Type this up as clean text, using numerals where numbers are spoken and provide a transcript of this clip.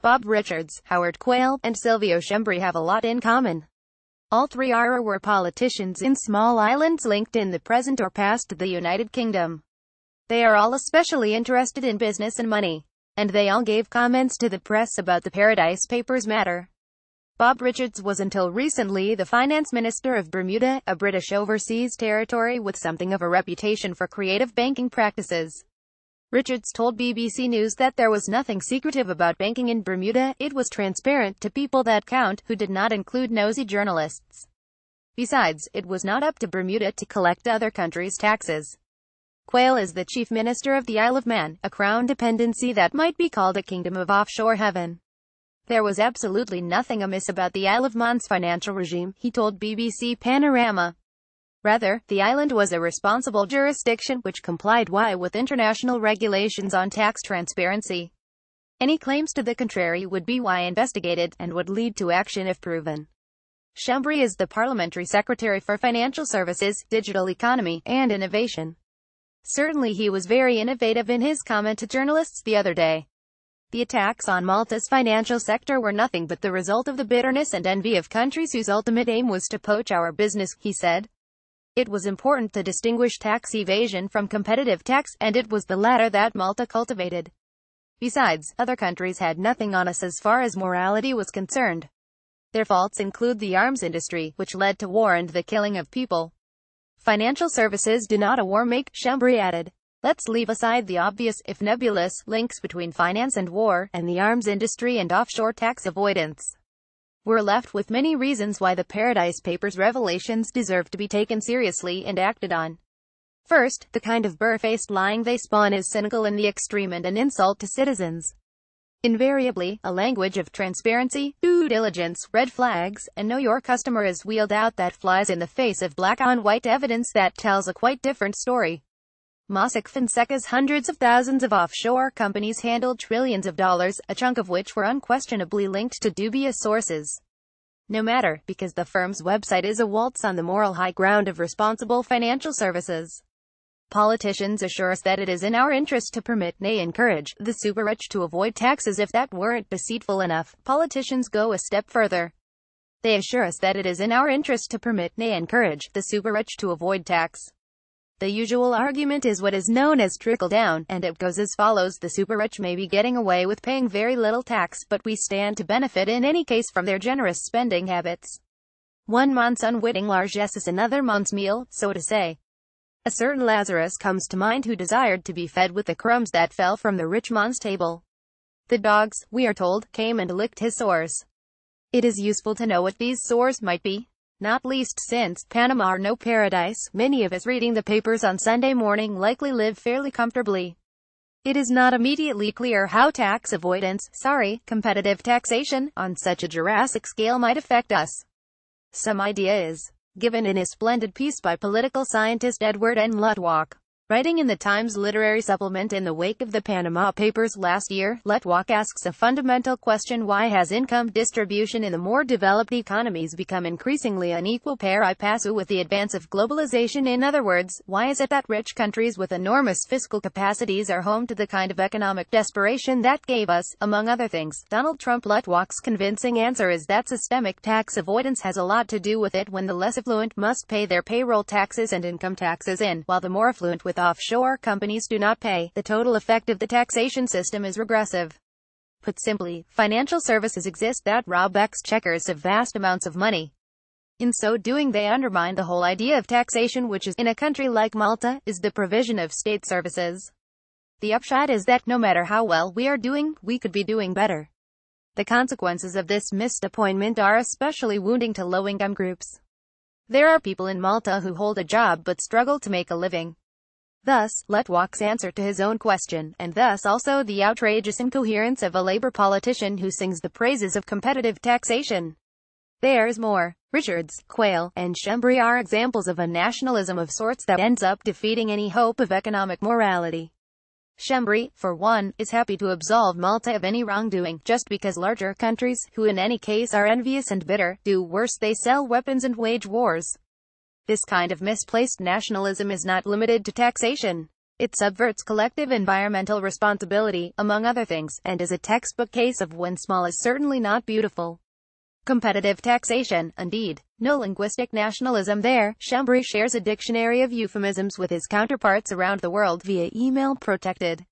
Bob Richards, Howard Quayle, and Silvio Schembri have a lot in common. All three are or were politicians in small islands linked in the present or past to the United Kingdom. They are all especially interested in business and money, and they all gave comments to the press about the Paradise Papers matter. Bob Richards was until recently the Finance Minister of Bermuda, a British overseas territory with something of a reputation for creative banking practices. Richards told BBC News that there was nothing secretive about banking in Bermuda, it was transparent to people that count, who did not include nosy journalists. Besides, it was not up to Bermuda to collect other countries' taxes. Quayle is the Chief Minister of the Isle of Man, a crown dependency that might be called a kingdom of offshore heaven. There was absolutely nothing amiss about the Isle of Man's financial regime, he told BBC Panorama. Rather, the island was a responsible jurisdiction which complied with international regulations on tax transparency. Any claims to the contrary would be investigated, and would lead to action if proven. Schembri is the Parliamentary Secretary for Financial Services, Digital Economy, and Innovation. Certainly he was very innovative in his comment to journalists the other day. The attacks on Malta's financial sector were nothing but the result of the bitterness and envy of countries whose ultimate aim was to poach our business, he said. It was important to distinguish tax evasion from competitive tax, and it was the latter that Malta cultivated. Besides, other countries had nothing on us as far as morality was concerned. Their faults include the arms industry, which led to war and the killing of people. Financial services do not a war make, Schembri added. Let's leave aside the obvious, if nebulous, links between finance and war, and the arms industry and offshore tax avoidance. We're left with many reasons why the Paradise Papers revelations deserve to be taken seriously and acted on. First, the kind of barefaced lying they spawn is cynical in the extreme and an insult to citizens. Invariably, a language of transparency, due diligence, red flags, and know your customer is wheeled out that flies in the face of black-on-white evidence that tells a quite different story. Mossack Fonseca's hundreds of thousands of offshore companies handled trillions of dollars, a chunk of which were unquestionably linked to dubious sources. No matter, because the firm's website is a waltz on the moral high ground of responsible financial services. Politicians assure us that it is in our interest to permit, nay encourage, the super-rich to avoid taxes. If that weren't deceitful enough, politicians go a step further. They assure us that it is in our interest to permit, nay encourage, the super-rich to avoid tax. The usual argument is what is known as trickle-down, and it goes as follows: the super-rich may be getting away with paying very little tax, but we stand to benefit in any case from their generous spending habits. One man's unwitting largesse is another man's meal, so to say. A certain Lazarus comes to mind who desired to be fed with the crumbs that fell from the rich man's table. The dogs, we are told, came and licked his sores. It is useful to know what these sores might be. Not least since Panama are no paradise, many of us reading the papers on Sunday morning likely live fairly comfortably. It is not immediately clear how tax avoidance, competitive taxation, on such a Jurassic scale might affect us. Some idea is given in a splendid piece by political scientist Edward N. Lutwak. Writing in the Times Literary Supplement in the wake of the Panama Papers last year, Lutwak asks a fundamental question: why has income distribution in the more developed economies become increasingly unequal pari passu with the advance of globalization? In other words, why is it that rich countries with enormous fiscal capacities are home to the kind of economic desperation that gave us, among other things, Donald Trump? Lutwak's convincing answer is that systemic tax avoidance has a lot to do with it. When the less affluent must pay their payroll taxes and income taxes in, while the more affluent with offshore companies do not pay, the total effect of the taxation system is regressive. Put simply, financial services exist that rob exchequers of vast amounts of money. In so doing, they undermine the whole idea of taxation, which is, in a country like Malta, is the provision of state services. The upshot is that no matter how well we are doing, we could be doing better. The consequences of this missed appointment are especially wounding to low-income groups. There are people in Malta who hold a job but struggle to make a living. Thus, Lutwak's answer to his own question, and thus also the outrageous incoherence of a Labour politician who sings the praises of competitive taxation. There's more. Richards, Quayle, and Schembri are examples of a nationalism of sorts that ends up defeating any hope of economic morality. Schembri, for one, is happy to absolve Malta of any wrongdoing, just because larger countries, who in any case are envious and bitter, do worse: they sell weapons and wage wars. This kind of misplaced nationalism is not limited to taxation. It subverts collective environmental responsibility, among other things, and is a textbook case of when small is certainly not beautiful. Competitive taxation, indeed. No linguistic nationalism there. Schembri shares a dictionary of euphemisms with his counterparts around the world via email protected.